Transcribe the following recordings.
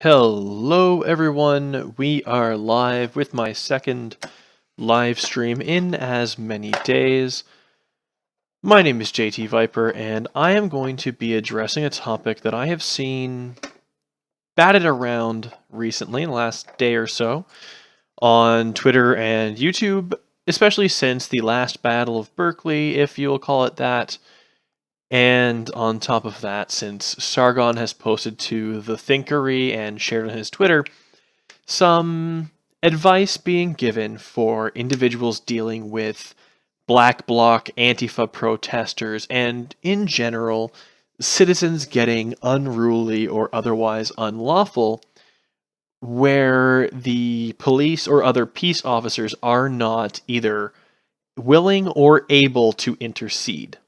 Hello everyone, we are live with my second live stream in as many days. My name is JT Viper and I am going to be addressing a topic that I have seen batted around recently in the last day or so on Twitter and YouTube, especially since the last Battle of Berkeley, if you'll call it that. And on top of that, since Sargon has posted to the Thinkery and shared on his Twitter some advice being given for individuals dealing with Black Bloc Antifa protesters and, in general, citizens getting unruly or otherwise unlawful where the police or other peace officers are not either willing or able to intercede.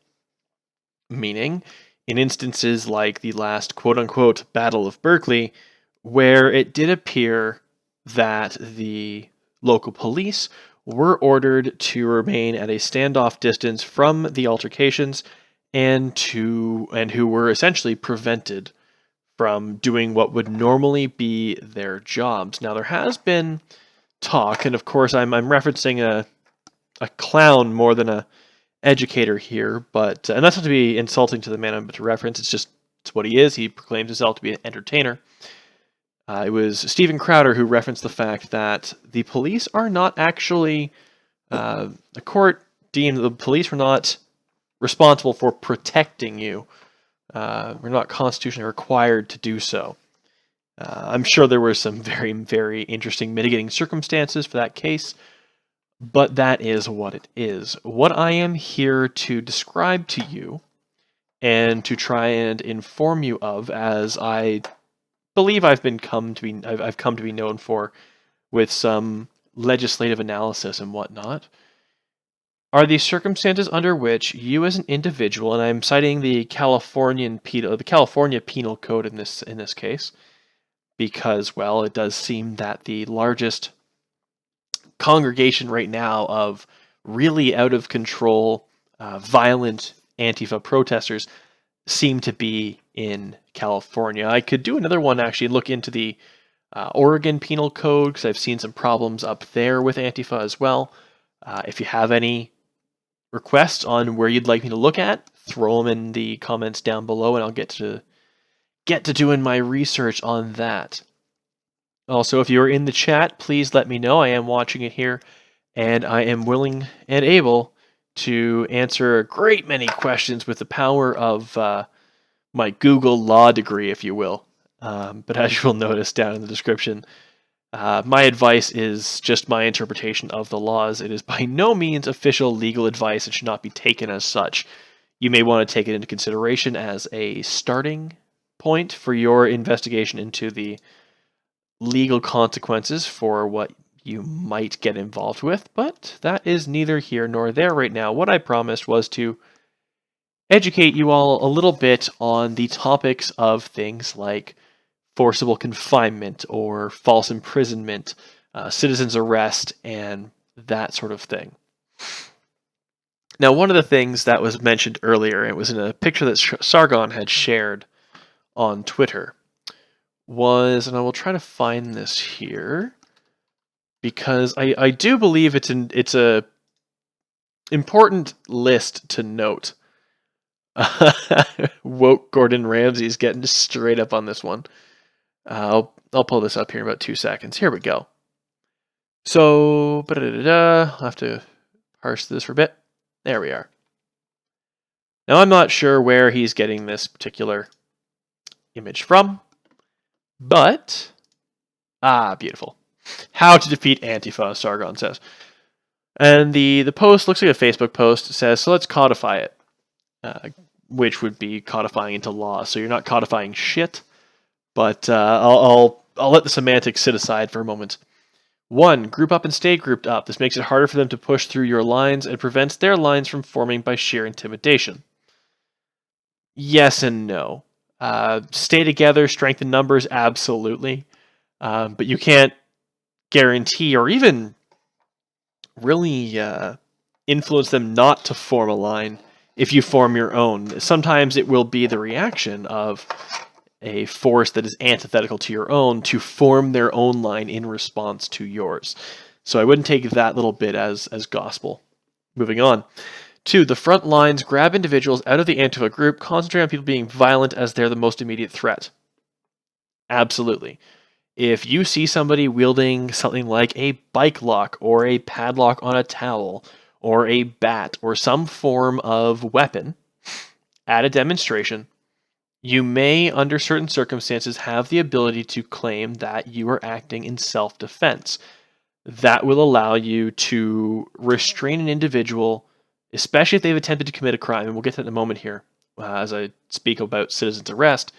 Meaning, in instances like the last quote-unquote Battle of Berkeley, where it did appear that the local police were ordered to remain at a standoff distance from the altercations and who were essentially prevented from doing what would normally be their jobs. Now there has been talk, and of course I'm referencing a clown more than a educator here, but and that's not to be insulting to the man I'm about to reference. It's what he is. He proclaims himself to be an entertainer. It was Steven Crowder who referenced the fact that the police are not actually, the court deemed the police were not responsible for protecting you. We're not constitutionally required to do so. I'm sure there were some very, very interesting mitigating circumstances for that case, but that is what it is. What I am here to describe to you and to try and inform you of, as I believe I've come to be known for with some legislative analysis and whatnot, are the circumstances under which you as an individual, and I'm citing the California Penal Code in this case, because, well, it does seem that the largest congregation right now of really out of control, violent Antifa protesters seem to be in California. I could do another one, actually, look into the Oregon Penal Code, because I've seen some problems up there with Antifa as well. If you have any requests on where you'd like me to look at, throw them in the comments down below, and I'll get to doing my research on that. Also, if you're in the chat, please let me know. I am watching it here, and I am willing and able to answer a great many questions with the power of my Google law degree, if you will. But as you will notice down in the description, my advice is just my interpretation of the laws. It is by no means official legal advice. It should not be taken as such. You may want to take it into consideration as a starting point for your investigation into the legal consequences for what you might get involved with, but that is neither here nor there right now. What I promised was to educate you all a little bit on the topics of things like forcible confinement or false imprisonment, citizen's arrest, and that sort of thing. Now, one of the things that was mentioned earlier, it was in a picture that Sargon had shared on Twitter, was, and I will try to find this here, because I do believe it's a important list to note. Woke Gordon Ramsay's getting straight up on this one. I'll pull this up here in about 2 seconds. Here we go. So, I'll have to parse this for a bit. There we are. Now, I'm not sure where he's getting this particular image from, but beautiful. How to defeat Antifa, Sargon says. And the post looks like a Facebook post. It says, so let's codify it, which would be codifying into law. So you're not codifying shit, but I'll let the semantics sit aside for a moment. 1. Group up and stay grouped up. This makes it harder for them to push through your lines and prevents their lines from forming by sheer intimidation. Yes and no. Stay together, strengthen numbers, absolutely. But you can't guarantee or even really influence them not to form a line if you form your own. Sometimes it will be the reaction of a force that is antithetical to your own to form their own line in response to yours. So I wouldn't take that little bit as gospel. Moving on. 2. The front lines grab individuals out of the Antifa group, concentrate on people being violent as they're the most immediate threat. Absolutely. If you see somebody wielding something like a bike lock or a padlock on a towel or a bat or some form of weapon at a demonstration, you may, under certain circumstances, have the ability to claim that you are acting in self-defense. That will allow you to restrain an individual, especially if they've attempted to commit a crime, and we'll get to that in a moment here as I speak about citizen's arrest.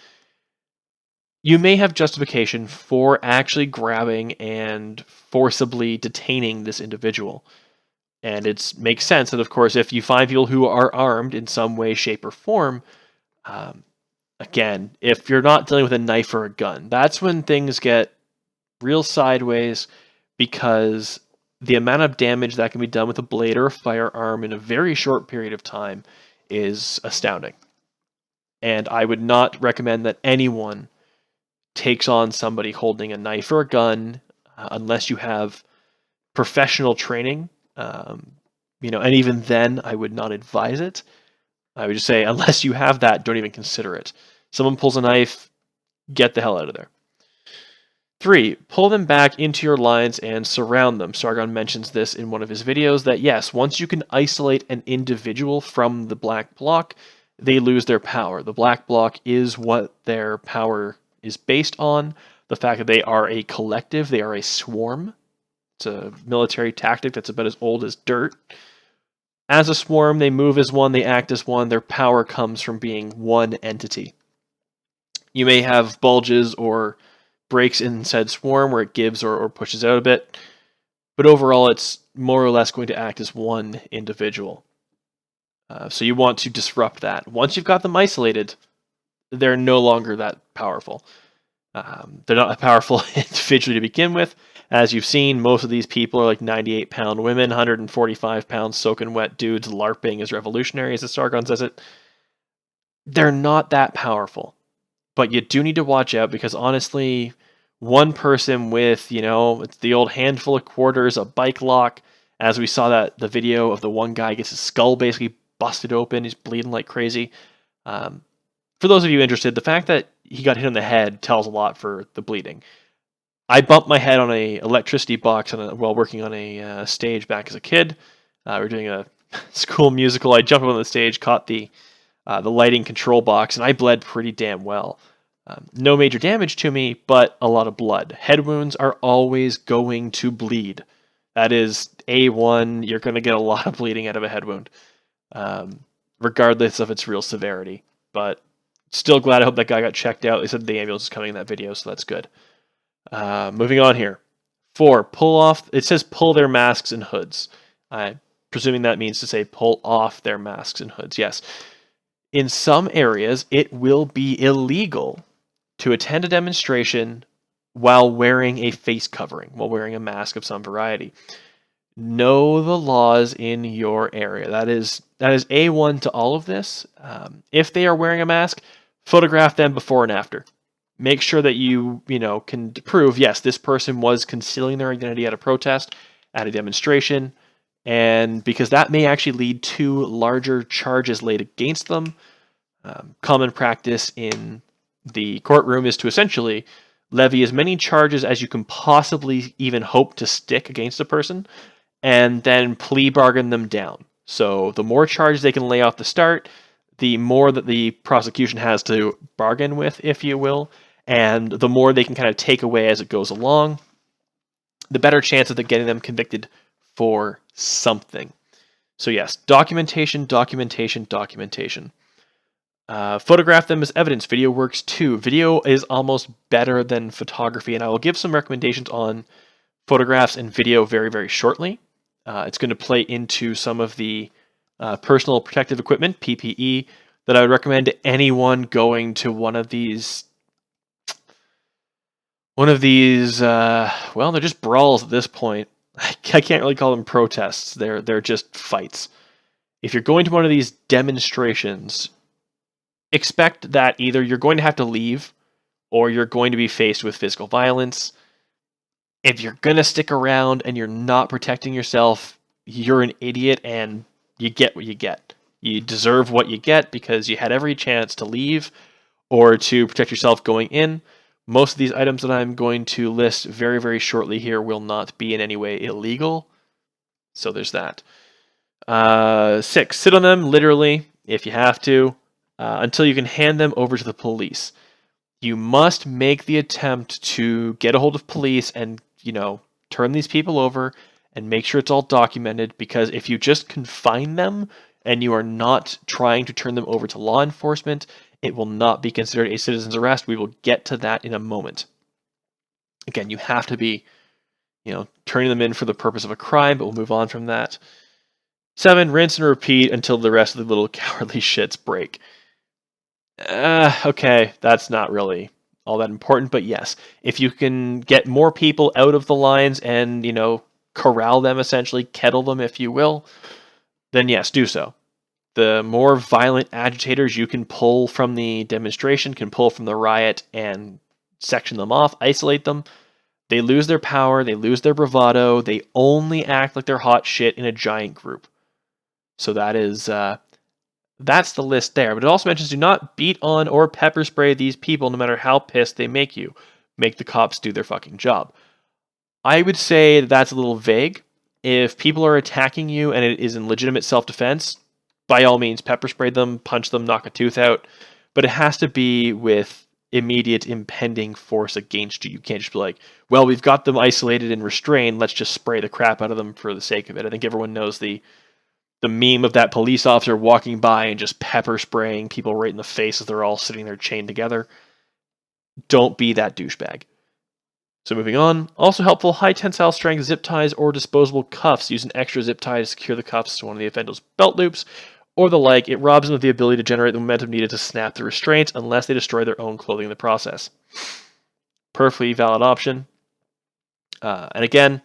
You may have justification for actually grabbing and forcibly detaining this individual. And it makes sense that, of course, if you find people who are armed in some way, shape, or form, again, if you're not dealing with a knife or a gun, that's when things get real sideways, because the amount of damage that can be done with a blade or a firearm in a very short period of time is astounding. And I would not recommend that anyone takes on somebody holding a knife or a gun unless you have professional training. And even then, I would not advise it. I would just say, unless you have that, don't even consider it. Someone pulls a knife, get the hell out of there. 3, pull them back into your lines and surround them. Sargon mentions this in one of his videos, that yes, once you can isolate an individual from the black bloc, they lose their power. The black bloc is what their power is based on. The fact that they are a collective, they are a swarm. It's a military tactic that's about as old as dirt. As a swarm, they move as one, they act as one. Their power comes from being one entity. You may have bulges or breaks in said swarm where it gives or pushes out a bit, but overall it's more or less going to act as one individual. So you want to disrupt that. Once you've got them isolated, they're no longer that powerful. They're not powerful individually to begin with. As you've seen, most of these people are like 98-pound women, 145-pound soaking wet dudes LARPing as revolutionaries, as Sargon says it. They're not that powerful. But you do need to watch out, because honestly, one person with, it's the old handful of quarters, a bike lock, as we saw the video of the one guy gets his skull basically busted open, he's bleeding like crazy. For those of you interested, the fact that he got hit on the head tells a lot for the bleeding. I bumped my head on a electricity box while working on a stage back as a kid. We were doing a school musical. I jumped up on the stage, caught the lighting control box, and I bled pretty damn well. No major damage to me, but a lot of blood. Head wounds are always going to bleed. That is A1. You're going to get a lot of bleeding out of a head wound, regardless of its real severity. But still glad. I hope that guy got checked out. They said the ambulance is coming in that video, so that's good. Moving on here. 4, pull off. It says pull their masks and hoods. I'm presuming that means to say pull off their masks and hoods. Yes. In some areas, it will be illegal to attend a demonstration while wearing a face covering, while wearing a mask of some variety. Know the laws in your area. That is A1 to all of this. If they are wearing a mask, photograph them before and after. Make sure that you can prove, yes, this person was concealing their identity at a protest, at a demonstration, and because that may actually lead to larger charges laid against them. Common practice in the courtroom is to essentially levy as many charges as you can possibly even hope to stick against a person, and then plea bargain them down. So the more charges they can lay off the start, the more that the prosecution has to bargain with, if you will, and the more they can kind of take away as it goes along, the better chance of getting them convicted for something. So yes, documentation. Photograph them as evidence. Video works too. Video is almost better than photography, and I will give some recommendations on photographs and video very, very shortly. It's going to play into some of the personal protective equipment, PPE, that I would recommend to anyone going to one of these, well, they're just brawls at this point. I can't really call them protests. They're just fights. If you're going to one of these demonstrations, expect that either you're going to have to leave or you're going to be faced with physical violence. If you're going to stick around and you're not protecting yourself, you're an idiot and you get what you get. You deserve what you get because you had every chance to leave or to protect yourself going in. Most of these items that I'm going to list very, very shortly here will not be in any way illegal. So there's that. 6, sit on them, literally, if you have to, until you can hand them over to the police. You must make the attempt to get a hold of police and, turn these people over and make sure it's all documented, because if you just confine them and you are not trying to turn them over to law enforcement, it will not be considered a citizen's arrest. We will get to that in a moment. Again, you have to be, turning them in for the purpose of a crime, but we'll move on from that. 7, rinse and repeat until the rest of the little cowardly shits break. Okay, that's not really all that important, but yes, if you can get more people out of the lines and, corral them, essentially, kettle them, if you will, then yes, do so. The more violent agitators you can pull from the demonstration, can pull from the riot and section them off, isolate them, they lose their power, they lose their bravado, they only act like they're hot shit in a giant group. So that is, that's the list there. But it also mentions do not beat on or pepper spray these people no matter how pissed they make you. Make the cops do their fucking job. I would say that's a little vague. If people are attacking you and it is in legitimate self-defense, by all means, pepper spray them, punch them, knock a tooth out. But it has to be with immediate impending force against you. You can't just be like, well, we've got them isolated and restrained, let's just spray the crap out of them for the sake of it. I think everyone knows the meme of that police officer walking by and just pepper spraying people right in the face as they're all sitting there chained together. Don't be that douchebag. So moving on, also helpful, high tensile strength zip ties or disposable cuffs. Use an extra zip tie to secure the cuffs to one of the offender's belt loops or the like. It robs them of the ability to generate the momentum needed to snap the restraints unless they destroy their own clothing in the process. Perfectly valid option. And again,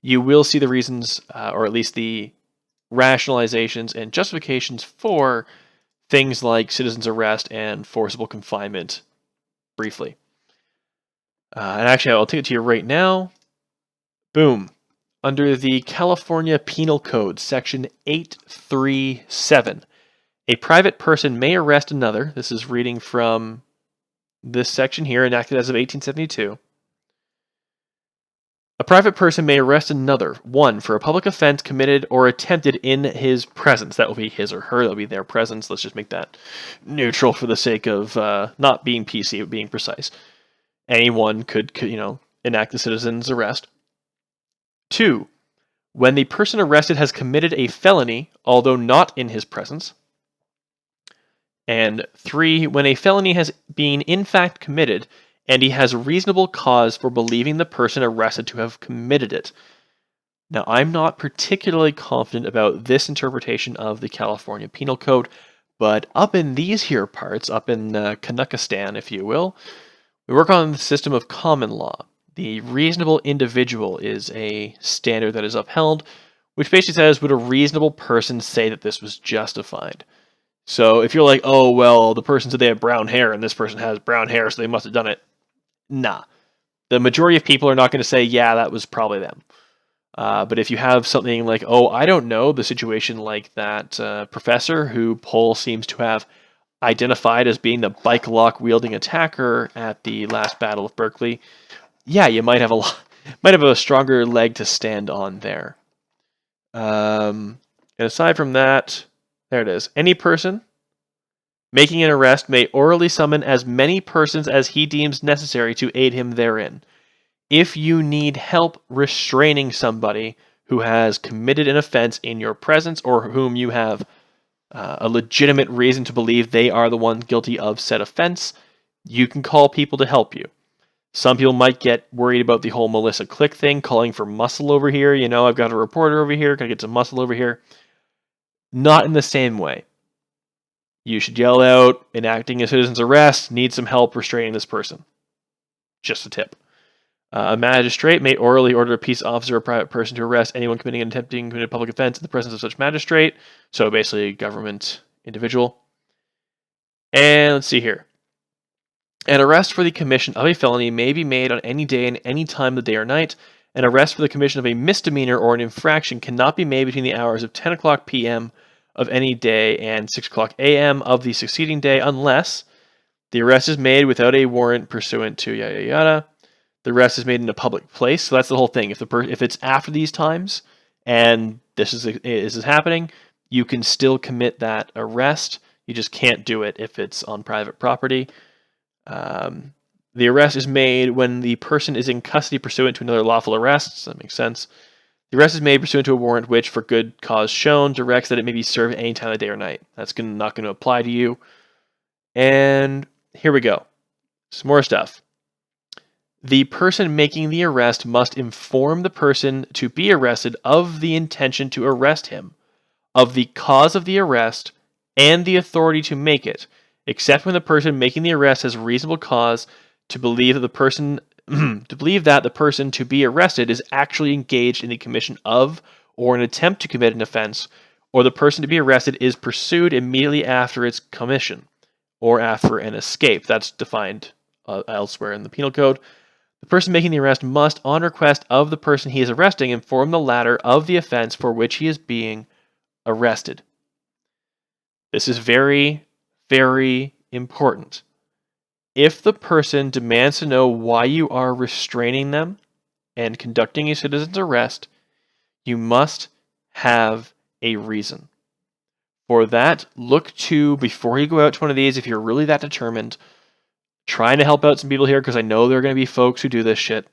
you will see the reasons, or at least the rationalizations and justifications for things like citizen's arrest and forcible confinement briefly. And actually, I'll take it to you right now. Boom. Under the California Penal Code, Section 837, a private person may arrest another. This is reading from this section here, enacted as of 1872. A private person may arrest another, 1, for a public offense committed or attempted in his presence. That will be his or her, that will be their presence. Let's just make that neutral for the sake of not being PC, but being precise. Anyone could enact the citizen's arrest. 2, when the person arrested has committed a felony, although not in his presence. And 3, when a felony has been in fact committed, and he has reasonable cause for believing the person arrested to have committed it. Now, I'm not particularly confident about this interpretation of the California Penal Code, but up in these here parts, up in Kanukistan, if you will, we work on the system of common law. The reasonable individual is a standard that is upheld, which basically says, would a reasonable person say that this was justified? So if you're like, oh, well, the person said they have brown hair, and this person has brown hair, so they must have done it. Nah. The majority of people are not going to say, yeah, that was probably them. But if you have something like, oh, I don't know, the situation like that professor who Pohl seems to have identified as being the bike lock wielding attacker at the last battle of Berkeley, yeah, you might have a stronger leg to stand on there. And aside from that, there it is. Any person making an arrest may orally summon as many persons as he deems necessary to aid him therein. If you need help restraining somebody who has committed an offense in your presence or whom you have a legitimate reason to believe they are the one guilty of said offense, you can call people to help you. Some people might get worried about the whole Melissa Click thing, calling for muscle over here. I've got a reporter over here, gotta get some muscle over here. Not in the same way. You should yell out, enacting a citizen's arrest, need some help restraining this person. Just a tip. A magistrate may orally order a peace officer or private person to arrest anyone committing and attempting to commit a public offense in the presence of such magistrate. So basically, government individual. And let's see here. An arrest for the commission of a felony may be made on any day and any time of the day or night. An arrest for the commission of a misdemeanor or an infraction cannot be made between the hours of 10 o'clock p.m. of any day and 6 o'clock a.m. of the succeeding day unless the arrest is made without a warrant pursuant to yada yada yada. The arrest is made in a public place, so that's the whole thing. If it's after these times and this is happening, you can still commit that arrest. You just can't do it if it's on private property. The arrest is made when the person is in custody pursuant to another lawful arrest. So that makes sense. The arrest is made pursuant to a warrant which, for good cause shown, directs that it may be served at any time of day or night. That's not going to apply to you. And here we go. Some more stuff. The person making the arrest must inform the person to be arrested of the intention to arrest him, of the cause of the arrest, and the authority to make it, except when the person making the arrest has reasonable cause to believe that the person to be arrested is actually engaged in the commission of or an attempt to commit an offense, or the person to be arrested is pursued immediately after its commission or after an escape. That's defined elsewhere in the Penal Code. The person making the arrest must, on request of the person he is arresting, inform the latter of the offense for which he is being arrested. This is very, very important. If the person demands to know why you are restraining them and conducting a citizen's arrest, you must have a reason. For that, look to, before you go out to one of these, if you're really that determined, trying to help out some people here because I know there are going to be folks who do this shit.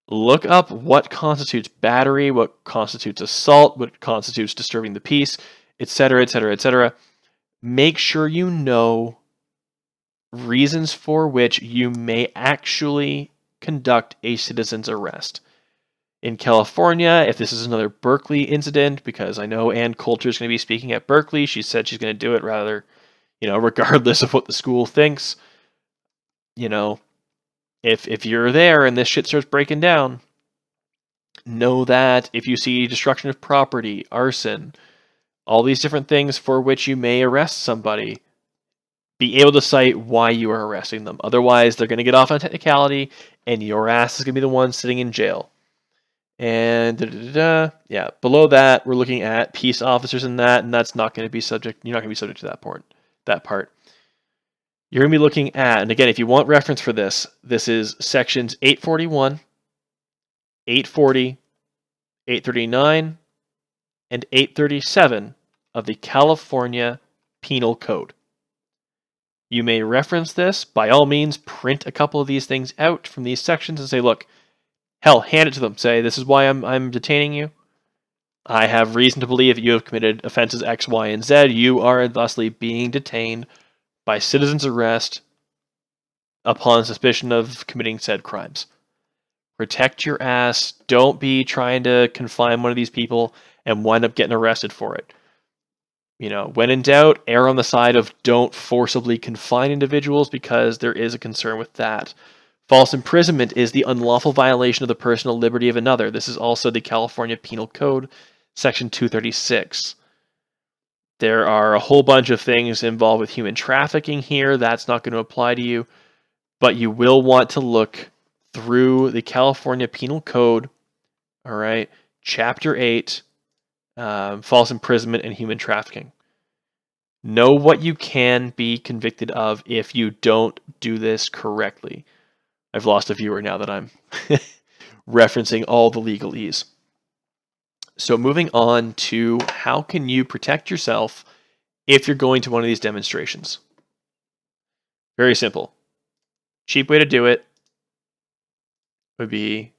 Look up what constitutes battery, what constitutes assault, what constitutes disturbing the peace, etc., etc., etc. Make sure you know reasons for which you may actually conduct a citizen's arrest. In California, if this is another Berkeley incident, because I know Ann Coulter is going to be speaking at Berkeley, she said she's going to do it regardless of what the school thinks. If you're there and this shit starts breaking down, know that if you see destruction of property, arson, all these different things for which you may arrest somebody, be able to cite why you are arresting them. Otherwise, they're going to get off on a technicality, and your ass is going to be the one sitting in jail. And below that, we're looking at peace officers and that's not going to be subject. You're not going to be subject to that part. You're going to be looking at, and again, if you want reference for this is sections 841, 840, 839, and 837 of the California Penal Code. You may reference this. By all means, print a couple of these things out from these sections and say, look, hell, hand it to them. Say, this is why I'm detaining you. I have reason to believe that you have committed offenses X, Y, and Z. You are thusly being detained by citizen's arrest upon suspicion of committing said crimes. Protect your ass. Don't be trying to confine one of these people and wind up getting arrested for it. When in doubt, err on the side of don't forcibly confine individuals because there is a concern with that. False imprisonment is the unlawful violation of the personal liberty of another. This is also the California Penal Code, Section 236. There are a whole bunch of things involved with human trafficking here. That's not going to apply to you. But you will want to look through the California Penal Code, all right, Chapter 8, false imprisonment and human trafficking. Know what you can be convicted of if you don't do this correctly. I've lost a viewer now that I'm referencing all the legalese. So moving on to how can you protect yourself if you're going to one of these demonstrations. Very simple. Cheap way to do it would be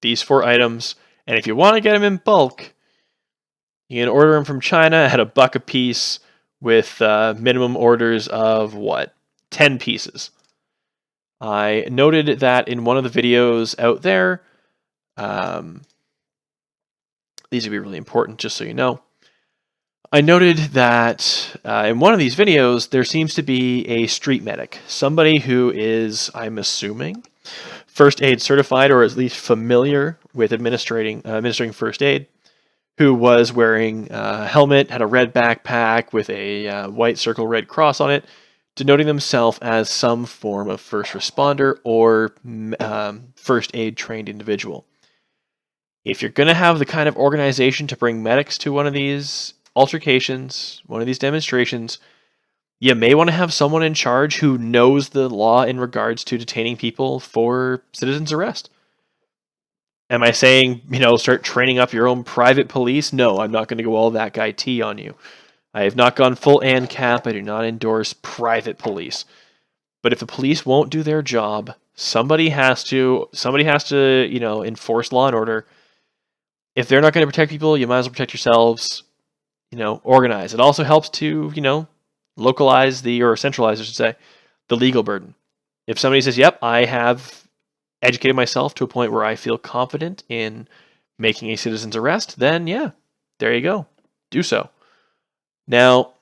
these 4 items. And if you want to get them in bulk, you can order them from China at $1 a piece with minimum orders of 10 pieces. I noted that in one of the videos out there, these would be really important just so you know. I noted that in one of these videos, there seems to be a street medic, somebody who is, I'm assuming, first aid certified or at least familiar with administering first aid, who was wearing a helmet, had a red backpack with a white circle red cross on it, denoting themselves as some form of first responder or first aid trained individual. If you're going to have the kind of organization to bring medics to one of these altercations, one of these demonstrations, you may want to have someone in charge who knows the law in regards to detaining people for citizen's arrest. Am I saying, start training up your own private police? No, I'm not going to go all that guy T on you. I have not gone full ANCAP. I do not endorse private police. But if the police won't do their job, somebody has to, enforce law and order. If they're not going to protect people, you might as well protect yourselves. Organize. It also helps to, localize or centralize, I should say, the legal burden. If somebody says, yep, I have educated myself to a point where I feel confident in making a citizen's arrest, then yeah, there you go. Do so. Now,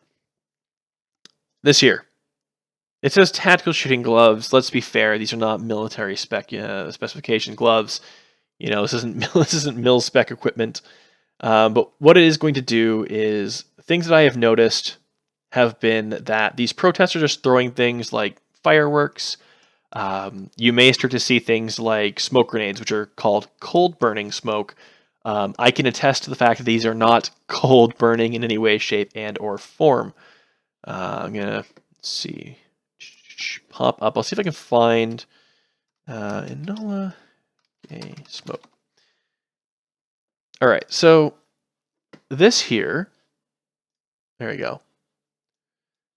this here, it says tactical shooting gloves. Let's be fair; these are not military specification gloves. This isn't mil spec equipment. But what it is going to do is things that I have noticed have been that these protesters are just throwing things like fireworks. You may start to see things like smoke grenades, which are called cold burning smoke. I can attest to the fact that these are not cold burning in any way, shape, and or form. I'm gonna see, pop up. I'll see if I can find Enola Gay smoke. All right, so this here, there we go.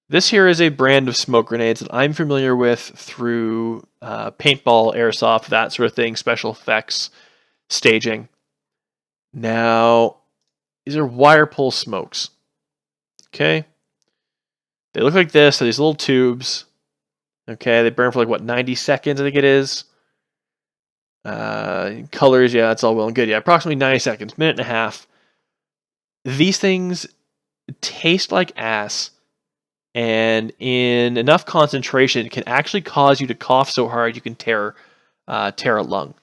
This here is a brand of smoke grenades that I'm familiar with through paintball, airsoft, that sort of thing, special effects, staging. Now, these are wire pull smokes. Okay? They look like this, so these little tubes. Okay, they burn for 90 seconds, I think it is. Colors, yeah, that's all well and good. Yeah, approximately 90 seconds, minute and a half. These things taste like ass, and in enough concentration, it can actually cause you to cough so hard you can tear a lung.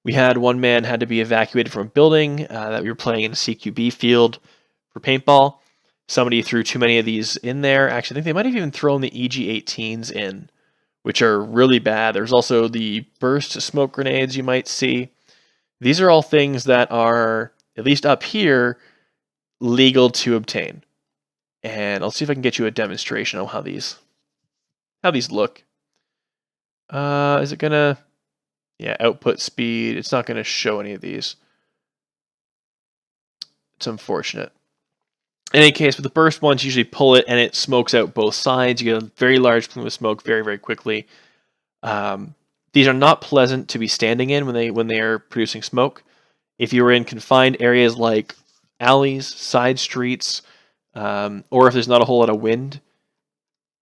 We had one man had to be evacuated from a building that we were playing in a CQB field for paintball. Somebody threw too many of these in there. Actually, I think they might have even thrown the EG-18s in, which are really bad. There's also the burst smoke grenades you might see. These are all things that are, at least up here, legal to obtain. And I'll see if I can get you a demonstration of how these look. Is it gonna? Yeah, output speed. It's not gonna show any of these. It's unfortunate. In any case, with the burst ones, you usually pull it and it smokes out both sides. You get a very large plume of smoke very, very quickly. These are not pleasant to be standing in when they are producing smoke. If you were in confined areas like alleys, side streets, or if there's not a whole lot of wind,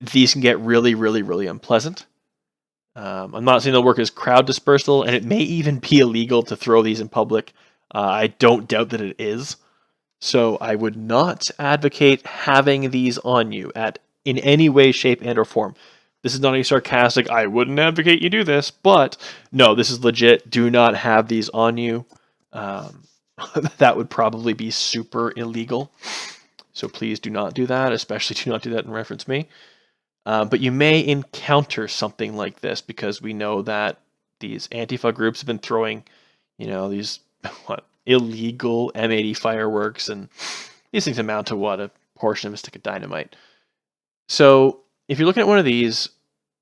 these can get really, really, really unpleasant. I'm not saying they'll work as crowd dispersal, and it may even be illegal to throw these in public. I don't doubt that it is. So I would not advocate having these on you in any way, shape, and or form. This is not any sarcastic, I wouldn't advocate you do this, but no, this is legit. Do not have these on you. That would probably be super illegal. So please do not do that, especially do not do that in reference me. But you may encounter something like this because we know that these Antifa groups have been throwing, these illegal M80 fireworks, and these things amount to a portion of a stick of dynamite. So if you're looking at one of these,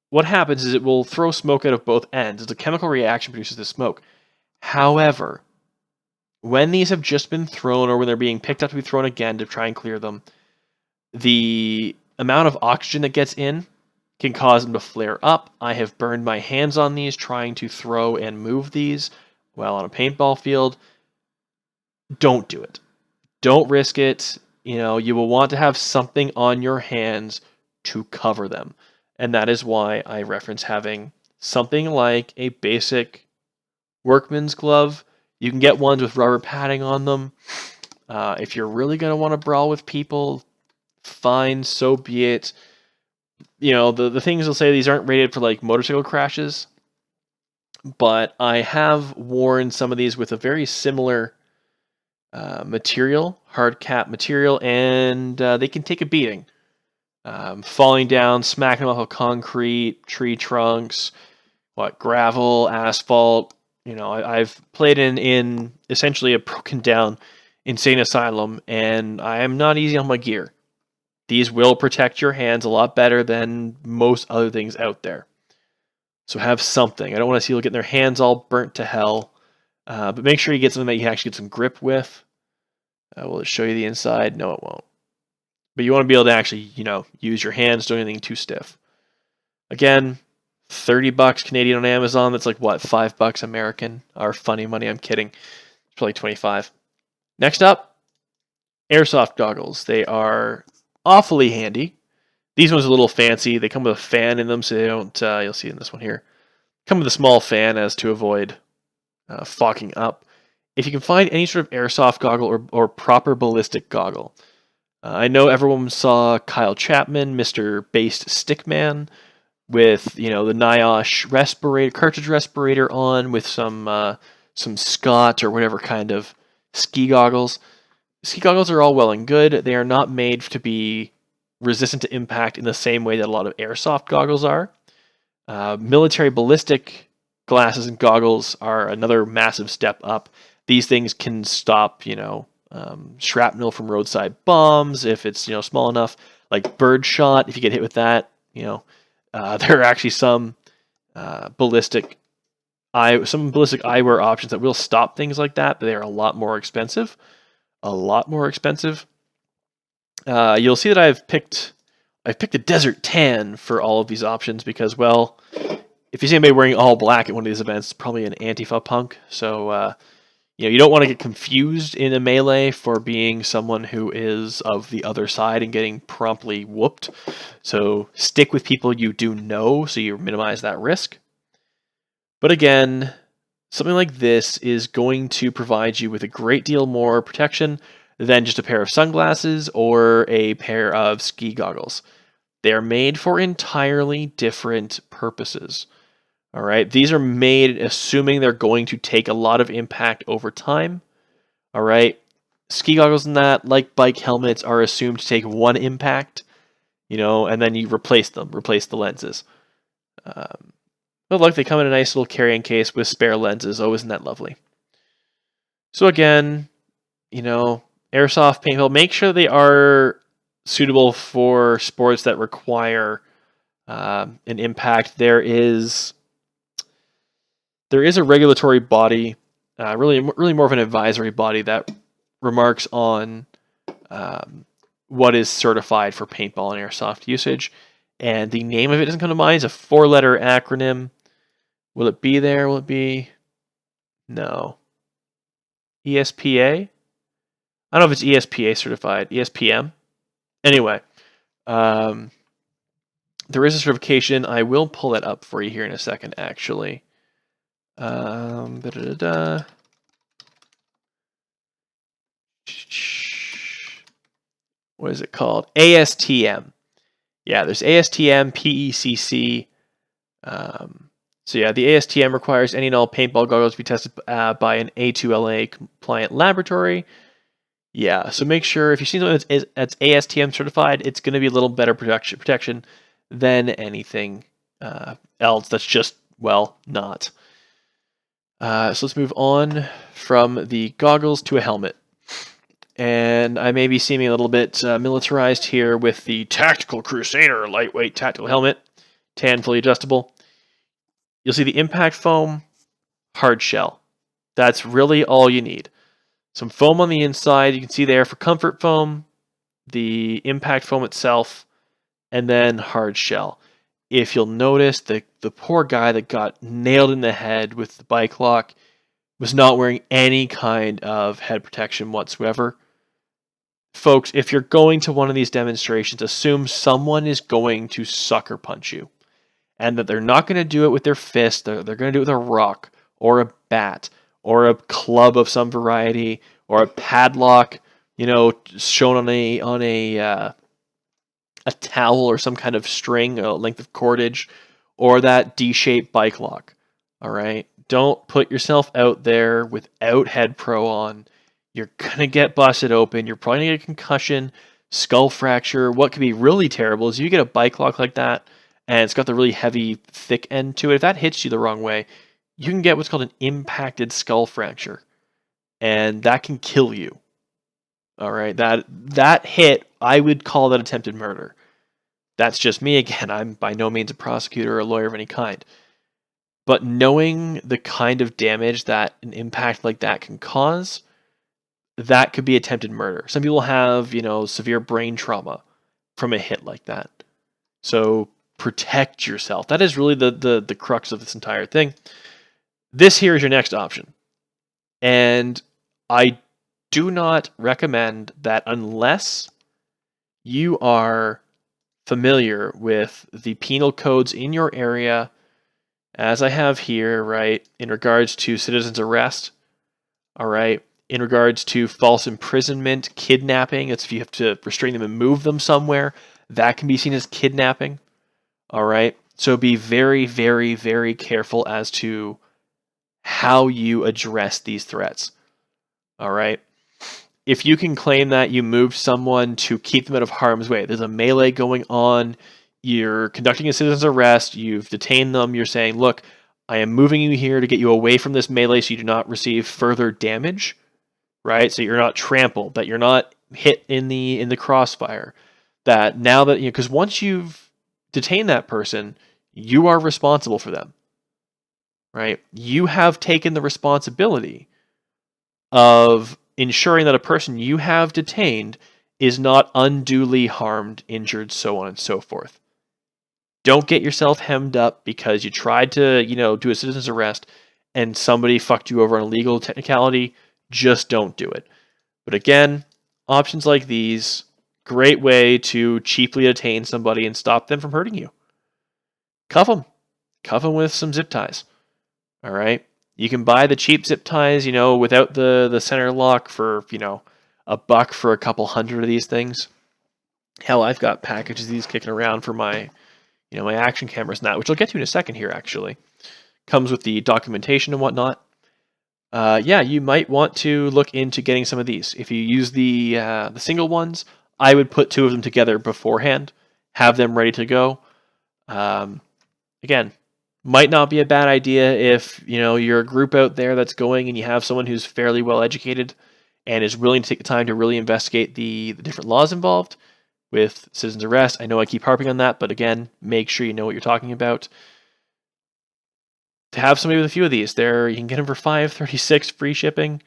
what happens is it will throw smoke out of both ends. It's a chemical reaction produces the smoke. However, when these have just been thrown or when they're being picked up to be thrown again to try and clear them, the amount of oxygen that gets in can cause them to flare up. I have burned my hands on these trying to throw and move these while on a paintball field. Don't do it. Don't risk it. You will want to have something on your hands to cover them. And that is why I reference having something like a basic workman's glove. You can get ones with rubber padding on them. If you're really going to want to brawl with people, fine, so be it. The things they'll say, these aren't rated for motorcycle crashes. But I have worn some of these with a very similar material, hard cap material, and they can take a beating. falling down, smacking off of concrete, tree trunks, gravel, asphalt. I've played in essentially a broken down insane asylum, and I am not easy on my gear. These will protect your hands a lot better than most other things out there. So have something. I don't want to see people getting their hands all burnt to hell. But make sure you get something that you can actually get some grip with. Will it show you the inside? No, it won't. But you want to be able to actually, use your hands, don't anything too stiff. Again, $30 Canadian on Amazon. That's like what, $5 American? Our funny money. I'm kidding. It's probably 25. Next up, airsoft goggles. They are awfully handy. These ones are a little fancy. They come with a fan in them, so they don't. You'll see in this one here. Come with a small fan as to avoid fogging up. If you can find any sort of airsoft goggle or proper ballistic goggle. I know everyone saw Kyle Chapman, Mr. Based Stickman, with the NIOSH respirator, cartridge respirator on with some Scott or whatever kind of ski goggles. Ski goggles are all well and good. They are not made to be resistant to impact in the same way that a lot of airsoft goggles are. Military ballistic glasses and goggles are another massive step up. These things can stop, shrapnel from roadside bombs if it's, small enough. Like birdshot, if you get hit with that, there are actually some ballistic eyewear options that will stop things like that, but they are a lot more expensive. You'll see that I've picked a desert tan for all of these options because, well, if you see anybody wearing all black at one of these events, it's probably an Antifa punk. So, you don't want to get confused in a melee for being someone who is of the other side and getting promptly whooped. So stick with people you do know so you minimize that risk. But again, something like this is going to provide you with a great deal more protection than just a pair of sunglasses or a pair of ski goggles. They are made for entirely different purposes. All right, these are made assuming they're going to take a lot of impact over time. All right, ski goggles and that, like bike helmets, are assumed to take one impact, and then you replace the lenses. But look, they come in a nice little carrying case with spare lenses. Oh, isn't that lovely? So again, airsoft paintball, make sure they are suitable for sports that require an impact. There is a regulatory body, really more of an advisory body that remarks on what is certified for paintball and airsoft usage. And the name of it doesn't come to mind. It's a 4-letter acronym. Will it be there? Will it be? No. ESPA? I don't know if it's ESPA certified. ESPM? Anyway, there is a certification. I will pull that up for you here in a second, actually. What is it called? ASTM. Yeah, there's ASTM, PECC. So yeah, the ASTM requires any and all paintball goggles to be tested by an A2LA compliant laboratory. Yeah, so make sure if you see something that's ASTM certified, it's going to be a little better protection than anything else that's just, not. So let's move on from the goggles to a helmet. And I may be seeming a little bit militarized here with the Tactical Crusader lightweight tactical helmet, tan, fully adjustable. You'll see the impact foam, hard shell. That's really all you need. Some foam on the inside, you can see there for comfort foam, the impact foam itself, and then hard shell. If you'll notice, the poor guy that got nailed in the head with the bike lock was not wearing any kind of head protection whatsoever. Folks, if you're going to one of these demonstrations, assume someone is going to sucker punch you. And that they're not going to do it with their fist, they're going to do it with a rock, or a bat, or a club of some variety, or a padlock, shown on a towel or some kind of string, a length of cordage, or that D-shaped bike lock. All right? Don't put yourself out there without head pro on. You're going to get busted open. You're probably going to get a concussion. skull fracture. What could be really terrible is you get a bike lock like that, and it's got the really heavy, thick end to it. If that hits you the wrong way, you can get what's called an impacted skull fracture, and that can kill you. All right, that hit, I would call that attempted murder. That's just me again. I'm by no means a prosecutor or a lawyer of any kind. But knowing the kind of damage that an impact like that can cause, that could be attempted murder. Some people have, severe brain trauma from a hit like that. So protect yourself. That is really the crux of this entire thing. This here is your next option. And I do not recommend that unless you are familiar with the penal codes in your area, as I have here, right, in regards to citizen's arrest, all right, in regards to false imprisonment, kidnapping, that's if you have to restrain them and move them somewhere, that can be seen as kidnapping, all right? So be very, very, very careful as to how you address these threats, all right? If you can claim that you moved someone to keep them out of harm's way, there's a melee going on, you're conducting a citizen's arrest, you've detained them, you're saying, look, I am moving you here to get you away from this melee so you do not receive further damage, right? So you're not trampled, that you're not hit in the crossfire. That now that, because once you've detained that person, you are responsible for them, right? You have taken the responsibility of ensuring that a person you have detained is not unduly harmed, injured, so on and so forth. Don't get yourself hemmed up because you tried to, do a citizen's arrest and somebody fucked you over on a legal technicality. Just don't do it. But again, options like these, great way to cheaply detain somebody and stop them from hurting you. Cuff them. Cuff them with some zip ties. All right? You can buy the cheap zip ties, without the center lock for, $1 for a couple hundred of these things. Hell, I've got packages of these kicking around for my, my action cameras and that, which I'll get to in a second here, actually. Comes with the documentation and whatnot. You might want to look into getting some of these. If you use the single ones, I would put 2 of them together beforehand, have them ready to go. Again, might not be a bad idea if you're a group out there that's going and you have someone who's fairly well educated and is willing to take the time to really investigate the different laws involved with citizen's arrest. I know I keep harping on that, but again, make sure you know what you're talking about. To have somebody with a few of these, you can get them for $5.36 free shipping.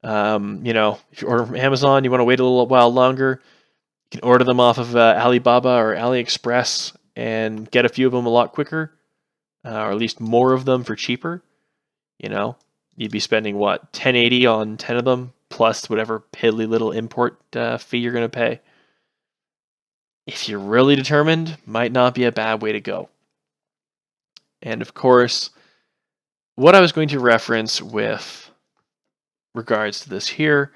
If you order from Amazon, you want to wait a little while longer, you can order them off of Alibaba or AliExpress and get a few of them a lot quicker, or at least more of them for cheaper. You'd be spending $10.80 on 10 of them plus whatever piddly little import fee you're going to pay. If you're really determined, might not be a bad way to go. And of course, what I was going to reference with regards to this here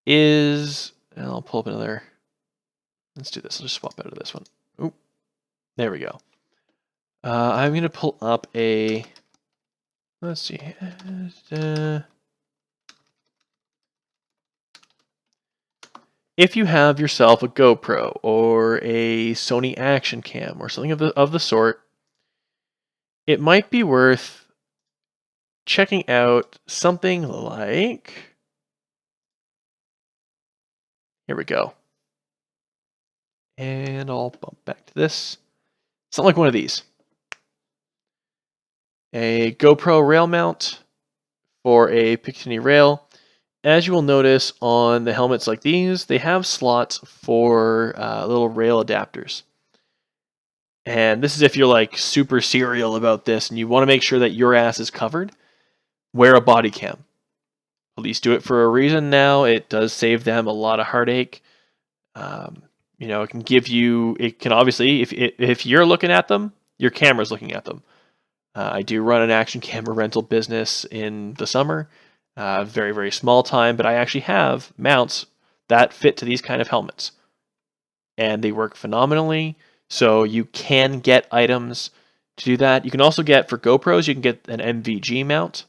is, I'll pull up another, let's do this, I'll just swap out of this one. Oop, there we go. I'm going to pull up let's see, if you have yourself a GoPro or a Sony action cam or something of the sort, it might be worth checking out something like, here we go. And I'll bump back to this. Something like one of these. A GoPro rail mount for a Picatinny rail. As you will notice on the helmets like these, they have slots for little rail adapters. And this is if you're like super serial about this and you want to make sure that your ass is covered, wear a body cam. Police do it for a reason now. It does save them a lot of heartache. It can obviously, if you're looking at them, your camera's looking at them. I do run an action camera rental business in the summer. Very, very small time, but I actually have mounts that fit to these kind of helmets. And they work phenomenally. So you can get items to do that. You can also get, for GoPros, you can get an MVG mount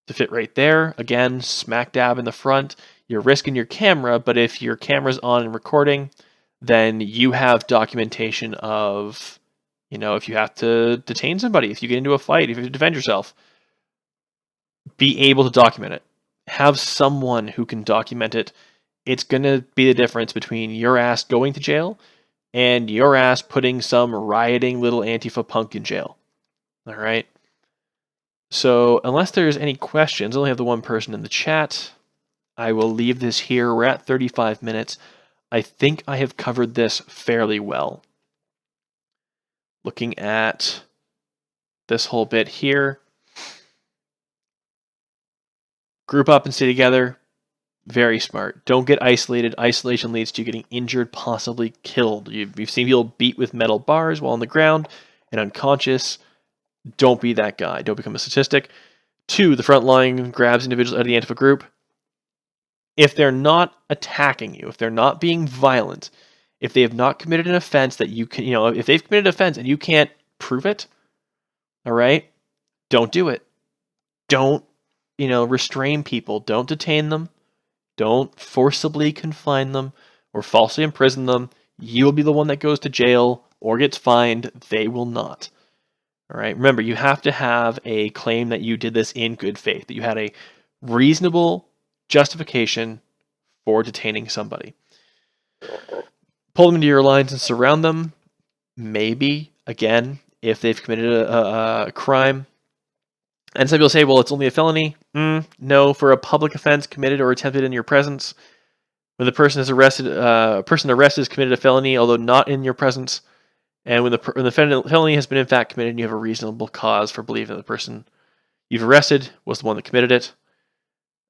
to fit right there. Again, smack dab in the front. you're risking your camera, but if your camera's on and recording, then you have documentation of, if you have to detain somebody, if you get into a fight, if you have to defend yourself, be able to document it. Have someone who can document it. It's going to be the difference between your ass going to jail and your ass putting some rioting little Antifa punk in jail. All right? So, unless there's any questions, I only have the one person in the chat. I will leave this here. We're at 35 minutes. I think I have covered this fairly well. Looking at this whole bit here. Group up and stay together. Very smart. Don't get isolated. Isolation leads to you getting injured, possibly killed. You've seen people beat with metal bars while on the ground and unconscious. Don't be that guy. Don't become a statistic. 2, the front line grabs individuals out of the Antifa group. If they're not attacking you, if they're not being violent, if they have not committed an offense that you can, if they've committed an offense and you can't prove it, all right, don't do it. Don't, restrain people. Don't detain them. Don't forcibly confine them or falsely imprison them. You'll be the one that goes to jail or gets fined. They will not. All right. Remember, you have to have a claim that you did this in good faith, that you had a reasonable justification for detaining somebody. Pull them into your lines and surround them. Maybe, again, if they've committed a crime. And some people say, well, it's only a felony. No, for a public offense committed or attempted in your presence. When the person is arrested, person arrested has committed a felony, although not in your presence. And when the felony has been in fact committed, and you have a reasonable cause for believing that the person you've arrested was the one that committed it.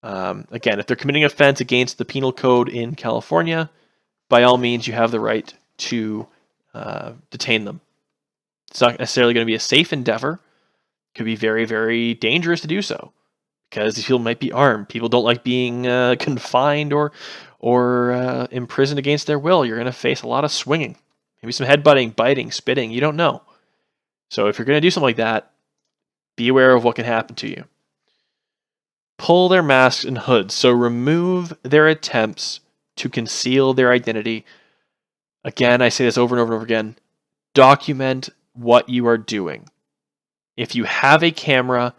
Again, if they're committing an offense against the penal code in California, by all means, you have the right to detain them. It's not necessarily going to be a safe endeavor. It could be very, very dangerous to do so because these people might be armed. People don't like being confined or imprisoned against their will. You're going to face a lot of swinging, maybe some headbutting, biting, spitting. You don't know. So if you're going to do something like that, be aware of what can happen to you. Pull their masks and hoods. So remove their attempts to conceal their identity. Again, I say this over and over and over again. Document what you are doing. If you have a camera,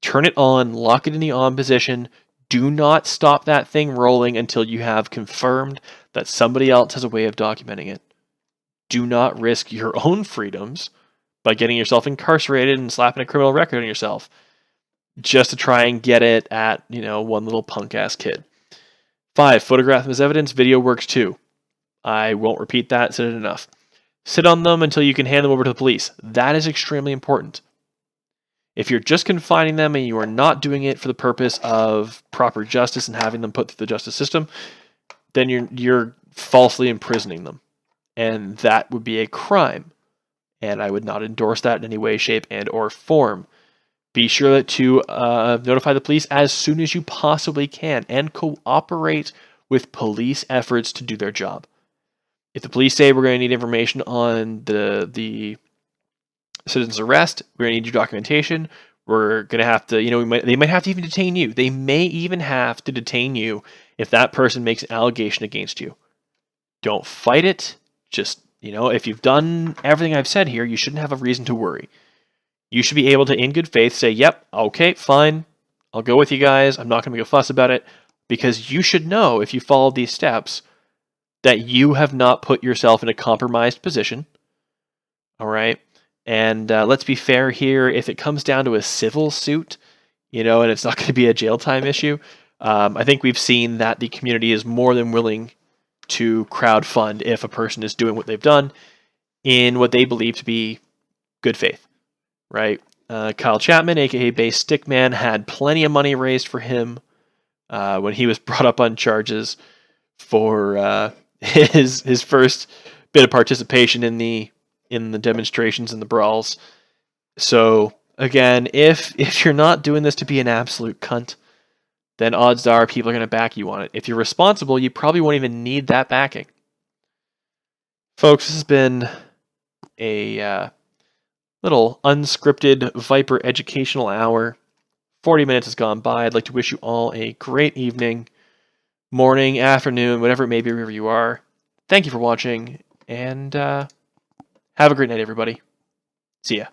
turn it on, lock it in the on position. Do not stop that thing rolling until you have confirmed that somebody else has a way of documenting it. Do not risk your own freedoms by getting yourself incarcerated and slapping a criminal record on yourself just to try and get it at, one little punk-ass kid. 5, photograph them as evidence. Video works too. I won't repeat that. Said it enough. Sit on them until you can hand them over to the police. That is extremely important. If you're just confining them and you are not doing it for the purpose of proper justice and having them put through the justice system, then you're falsely imprisoning them. And that would be a crime. And I would not endorse that in any way, shape, and or form. Be sure to notify the police as soon as you possibly can and cooperate with police efforts to do their job. If the police say we're going to need information on the citizen's arrest, we're going to need your documentation, we're going to have to, they might have to even detain you. They may even have to detain you if that person makes an allegation against you. Don't fight it. Just, if you've done everything I've said here, you shouldn't have a reason to worry. You should be able to, in good faith, say, yep, okay, fine, I'll go with you guys. I'm not going to make a fuss about it, because you should know, if you follow these steps, that you have not put yourself in a compromised position. All right? And let's be fair here. If it comes down to a civil suit, and it's not going to be a jail time issue, I think we've seen that the community is more than willing to crowdfund if a person is doing what they've done in what they believe to be good faith. Right? Kyle Chapman, aka Base Stickman, had plenty of money raised for him when he was brought up on charges for his first bit of participation in the demonstrations and the brawls. So again, if you're not doing this to be an absolute cunt, then odds are people are going to back you on it. If you're responsible, you probably won't even need that backing. Folks, this has been a little unscripted Viper educational hour. 40 minutes has gone by. I'd like to wish you all a great evening. morning, afternoon, whatever it may be, wherever you are. Thank you for watching, and have a great night, everybody. See ya.